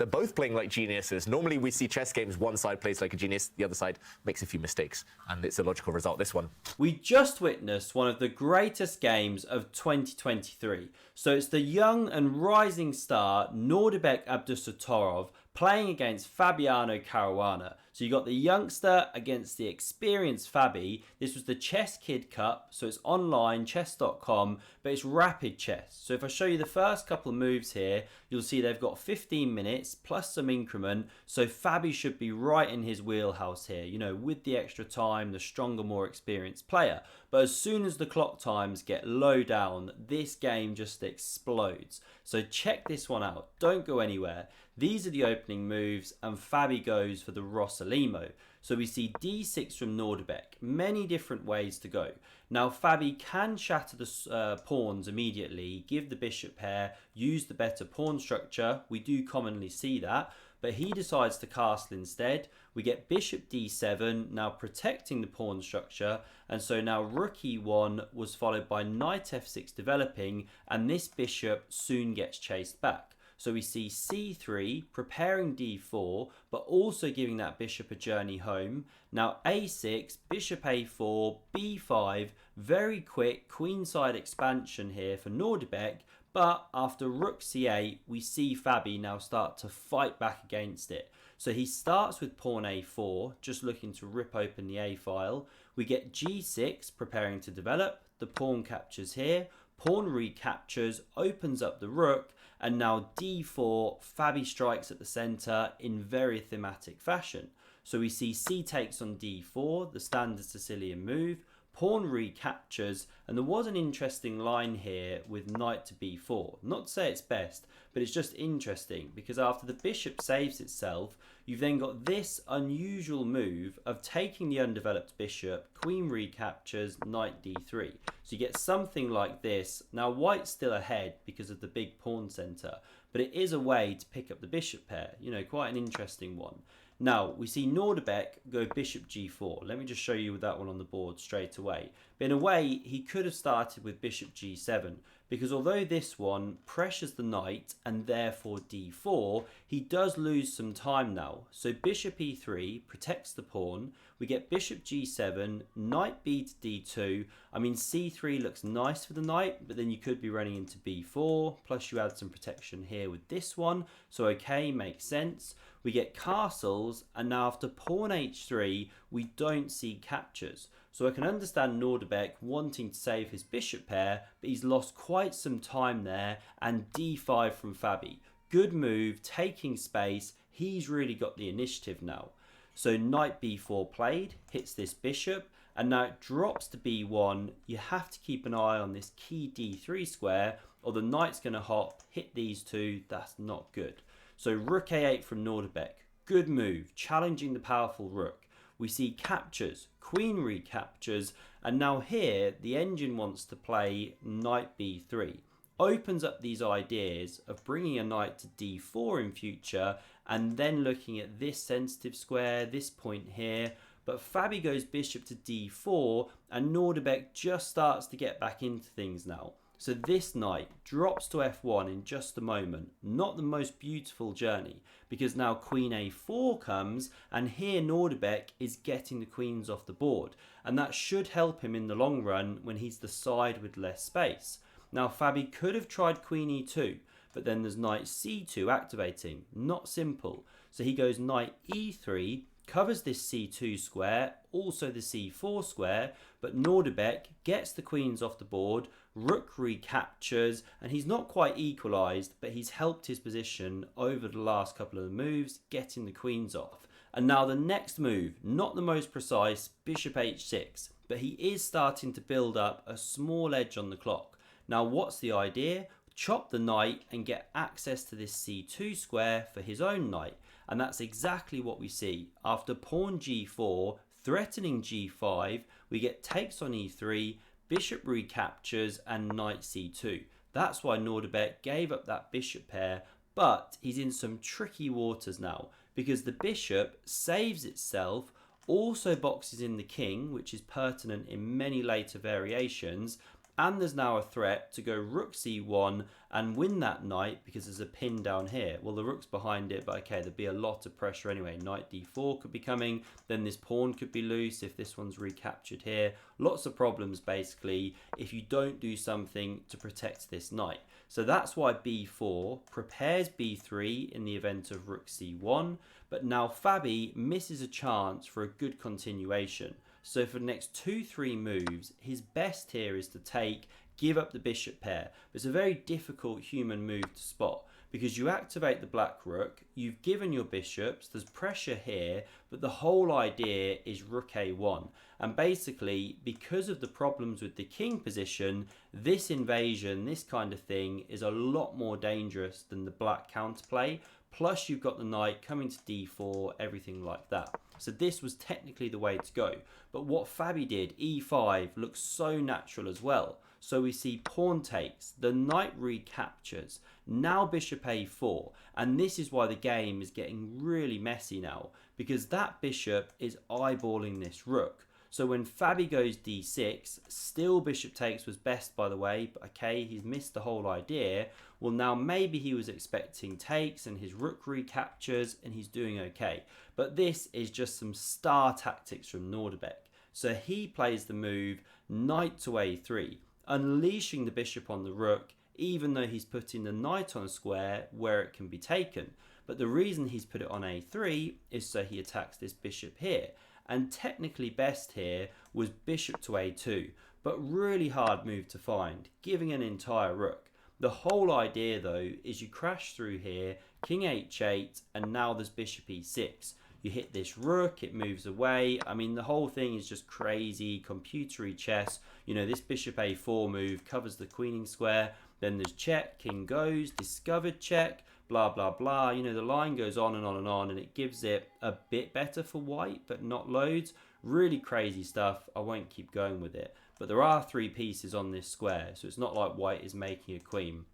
They're both playing like geniuses. Normally we see chess games, one side plays like a genius, the other side makes a few mistakes, and it's a logical result, this one. We just witnessed one of the greatest games of 2023. So it's the young and rising star Nordibek Abdusattorov playing against Fabiano Caruana. So you got the youngster against the experienced Fabi. This was the ChessKid Cup, so it's online, chess.com, but it's rapid chess. So if I show you the first couple of moves here, you'll see they've got 15 minutes plus some increment, so Fabi should be right in his wheelhouse here, you know, with the extra time, the stronger, more experienced player. But as soon as the clock times get low down, this game just explodes. So check this one out, don't go anywhere. These are the opening moves, and Fabi goes for the Rossolimo. So we see d6 from Nordibek, many different ways to go. Now Fabi can shatter the pawns immediately, give the bishop pair, use the better pawn structure. We do commonly see that, but he decides to castle instead. We get bishop d7, now protecting the pawn structure, and so now rook e1 was followed by knight f6 developing, and this bishop soon gets chased back. So we see c3, preparing d4, but also giving that bishop a journey home. Now a6, bishop a4, b5, very quick queenside expansion here for Nordibek, but after rook c8, we see Fabi now start to fight back against it. So he starts with pawn a4, just looking to rip open the a file. We get g6, preparing to develop, the pawn captures here, pawn recaptures, opens up the rook, and now d4, Fabi strikes at the center in very thematic fashion. So we see c takes on d4, the standard Sicilian move, pawn recaptures, and there was an interesting line here with knight to b4. Not to say it's best, but it's just interesting because after the bishop saves itself, you've then got this unusual move of taking the undeveloped bishop, queen recaptures, knight d3. So you get something like this. Now white's still ahead because of the big pawn center, but it is a way to pick up the bishop pair, you know, quite an interesting one. Now we see Nordibek go bishop g4. Let me just show you that one on the board straight away. But in a way, he could have started with bishop g7, because although this one pressures the knight and therefore d4, he does lose some time now. So bishop e3 protects the pawn. We get bishop g7, knight b to d2. I mean, c3 looks nice for the knight, but then you could be running into b4, plus you add some protection here with this one. So okay, makes sense. We get castles, and now after pawn h3, we don't see captures. So I can understand Nordibek wanting to save his bishop pair, but he's lost quite some time there, and d5 from Fabi. Good move, taking space, he's really got the initiative now. So knight b4 played, hits this bishop, and now it drops to b1. You have to keep an eye on this key d3 square, or the knight's going to hop, hit these two, that's not good. So rook a8 from Nordibek, good move, challenging the powerful rook. We see captures, queen recaptures, and now here the engine wants to play knight b3. Opens up these ideas of bringing a knight to d4 in future, and then looking at this sensitive square, this point here. But Fabi goes bishop to d4, and Nordibek just starts to get back into things now. So this knight drops to f1 in just a moment. Not the most beautiful journey, because now queen a4 comes, and here Nordibek is getting the queens off the board, and that should help him in the long run when he's the side with less space. Now Fabi could have tried queen e2, but then there's knight c2 activating. Not simple. So he goes knight e3, covers this c2 square, also the c4 square, but Nordibek gets the queens off the board, rook recaptures, and he's not quite equalised, but he's helped his position over the last couple of moves, getting the queens off. And now the next move, not the most precise, bishop h6, but he is starting to build up a small edge on the clock. Now what's the idea? Chop the knight and get access to this c2 square for his own knight. And that's exactly what we see. After pawn g4, threatening g5, we get takes on e3, bishop recaptures, and knight c2. That's why Nordibek gave up that bishop pair, but he's in some tricky waters now, because the bishop saves itself, also boxes in the king, which is pertinent in many later variations, and there's now a threat to go rook c1 and win that knight because there's a pin down here. Well, the rook's behind it, but okay, there'd be a lot of pressure anyway. Knight d4 could be coming, then this pawn could be loose if this one's recaptured here. Lots of problems basically if you don't do something to protect this knight. So that's why b4 prepares b3 in the event of rook c1, but now Fabi misses a chance for a good continuation. So for the next 2-3 moves, his best here is to take, give up the bishop pair. It's a very difficult human move to spot because you activate the black rook, you've given your bishops, there's pressure here, but the whole idea is rook a1. And basically, because of the problems with the king position, this invasion, this kind of thing, is a lot more dangerous than the black counterplay. Plus you've got the knight coming to d4, everything like that. So this was technically the way to go. But what Fabi did, e5, looks so natural as well. So we see pawn takes, the knight recaptures, now bishop a4. And this is why the game is getting really messy now, because that bishop is eyeballing this rook. So when Fabi goes d6, still bishop takes was best, by the way, but okay, he's missed the whole idea. Well, now maybe he was expecting takes and his rook recaptures and he's doing okay. But this is just some star tactics from Nordibek. So he plays the move knight to a3, unleashing the bishop on the rook, even though he's putting the knight on a square where it can be taken. But the reason he's put it on a3 is so he attacks this bishop here. And technically best here was bishop to a2, but really hard move to find, giving an entire rook. The whole idea though is you crash through here, king h8, and now there's bishop e6. You hit this rook, it moves away. I mean, the whole thing is just crazy, computery chess. You know, this bishop a4 move covers the queening square. Then there's check, king goes, discovered check, blah, blah, blah. You know, the line goes on and on and on, and it gives it a bit better for white, but not loads. Really crazy stuff. I won't keep going with it. But there are 3 pieces on this square, so it's not like white is making a queen.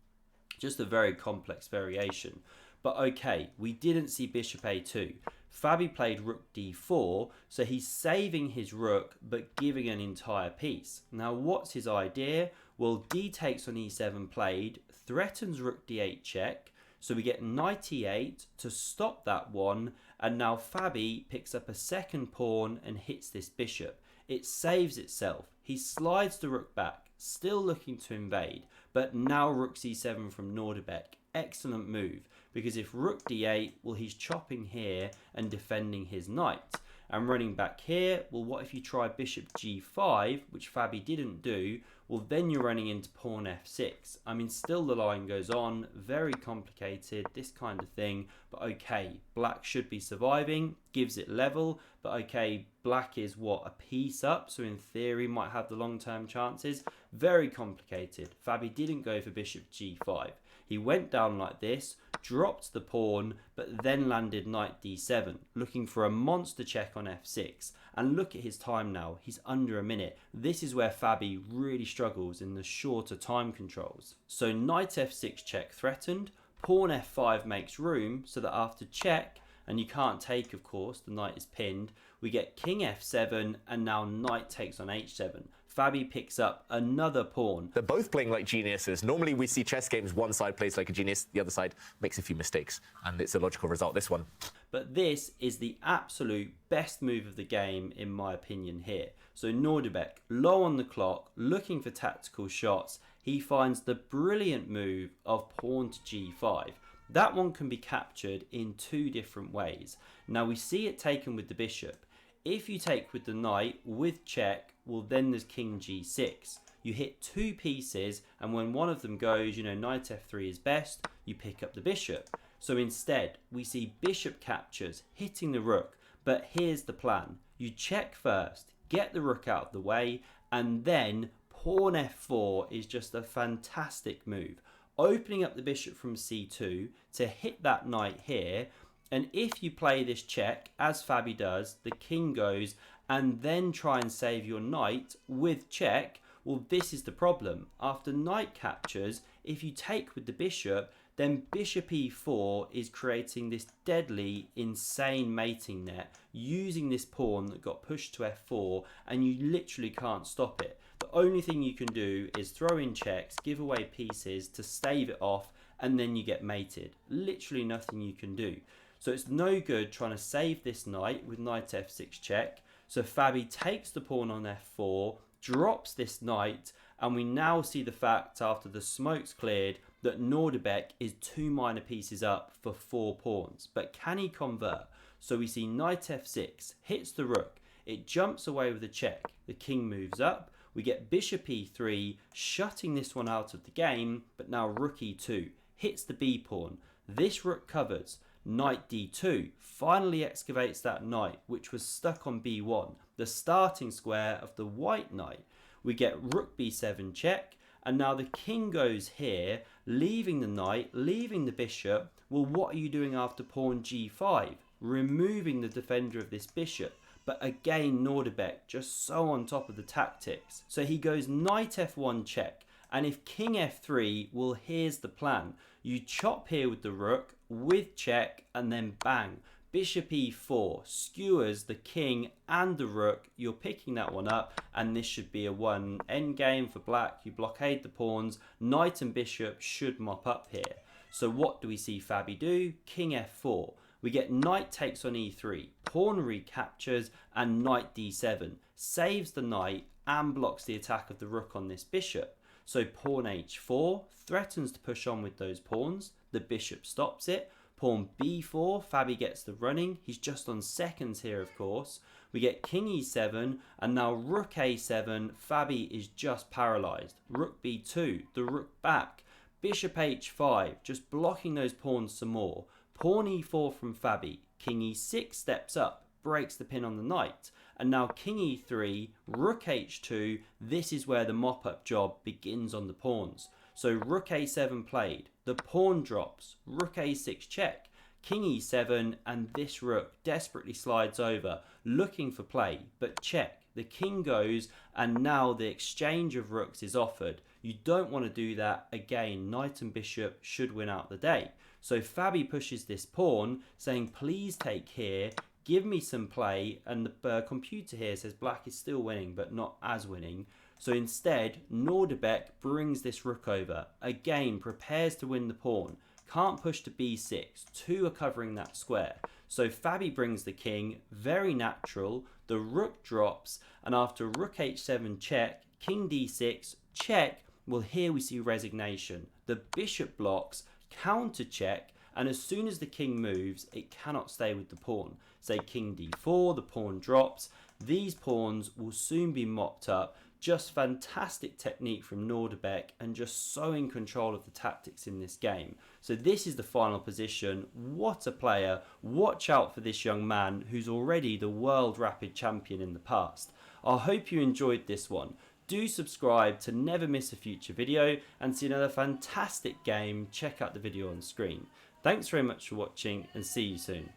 Just a very complex variation. But okay, we didn't see bishop a2. Fabi played rook d4, so he's saving his rook but giving an entire piece. Now what's his idea? Well, d takes on e7 played, threatens rook d8 check, so we get knight e8 to stop that one, and now Fabi picks up a second pawn and hits this bishop. It saves itself. He slides the rook back, still looking to invade, but now rook c7 from Nordibek. Excellent move, because if rook d8, well, he's chopping here and defending his knight. And running back here, well, what if you try bishop g5, which Fabi didn't do? Well, then you're running into pawn f6. I mean, still the line goes on, very complicated, this kind of thing. But okay, black should be surviving, gives it level. But okay, black is what, a piece up, so in theory might have the long-term chances. Very complicated. Fabi didn't go for bishop g5. He went down like this, dropped the pawn, but then landed knight d7, looking for a monster check on f6. And look at his time now, he's under a minute. This is where Fabi really struggles in the shorter time controls. So knight f6 check threatened, pawn f5 makes room, so that after check, and you can't take of course, the knight is pinned, we get king f7, and now knight takes on h7. Fabi picks up another pawn. They're both playing like geniuses. Normally we see chess games, one side plays like a genius, the other side makes a few mistakes, and it's a logical result, this one. But this is the absolute best move of the game, in my opinion here. So Nordibek, low on the clock, looking for tactical shots, he finds the brilliant move of pawn to g5. That one can be captured in 2 different ways. Now we see it taken with the bishop. If you take with the knight with check, well then there's king g6. You hit 2 pieces, and when one of them goes, you know, knight f3 is best, you pick up the bishop. So instead, we see bishop captures, hitting the rook. But here's the plan. You check first, get the rook out of the way, and then pawn f4 is just a fantastic move. Opening up the bishop from c2 to hit that knight here. And if you play this check, as Fabi does, the king goes, and then try and save your knight with check, well, this is the problem. After knight captures, if you take with the bishop, then bishop e4 is creating this deadly, insane mating net, using this pawn that got pushed to f4, and you literally can't stop it. The only thing you can do is throw in checks, give away pieces to stave it off, and then you get mated. Literally nothing you can do. So it's no good trying to save this knight with knight f6 check. So Fabi takes the pawn on f4, drops this knight, and we now see the fact after the smoke's cleared that Nordibek is 2 minor pieces up for 4 pawns. But can he convert? So we see knight f6, hits the rook, it jumps away with a check, the king moves up, we get bishop e3, shutting this one out of the game, but now rook e2, hits the b pawn, this rook covers, knight d2, finally excavates that knight which was stuck on b1, the starting square of the white knight. We get rook b7 check, and now the king goes here, leaving the knight, leaving the bishop. Well, what are you doing after pawn g5? Removing the defender of this bishop. But again, Nordibek just so on top of the tactics. So he goes knight f1 check, and if king f3, well, here's the plan. You chop here with the rook, with check, and then bang. Bishop e4 skewers the king and the rook. You're picking that one up, and this should be a 1 endgame for black. You blockade the pawns. Knight and bishop should mop up here. So what do we see Fabi do? King f4. We get knight takes on e3, pawn recaptures, and knight d7 saves the knight and blocks the attack of the rook on this bishop. So pawn h4 threatens to push on with those pawns. The bishop stops it. Pawn b4, Fabi gets the running. He's just on seconds here, of course. We get king e7, and now rook a7. Fabi is just paralysed. Rook b2, the rook back. Bishop h5, just blocking those pawns some more. Pawn e4 from Fabi. King e6 steps up, breaks the pin on the knight. And now king e3, rook h2. This is where the mop-up job begins on the pawns. So rook a7 played, the pawn drops, rook a6 check, king e7, and this rook desperately slides over, looking for play, but check. The king goes, and now the exchange of rooks is offered. You don't want to do that. Again, knight and bishop should win out the day. So Fabi pushes this pawn, saying please take here, give me some play, and the computer here says black is still winning, but not as winning. So instead, Nordibek brings this rook over. Again, prepares to win the pawn. Can't push to b6. 2 are covering that square. So Fabi brings the king. Very natural. The rook drops. And after rook h7 check, king d6 check. Well, here we see resignation. The bishop blocks, counter check. And as soon as the king moves, it cannot stay with the pawn. Say king d4, the pawn drops. These pawns will soon be mopped up. Just fantastic technique from Nordibek, and just so in control of the tactics in this game. So this is the final position. What a player. Watch out for this young man who's already the world rapid champion in the past. I hope you enjoyed this one. Do subscribe to never miss a future video, and see another fantastic game. Check out the video on screen. Thanks very much for watching, and see you soon.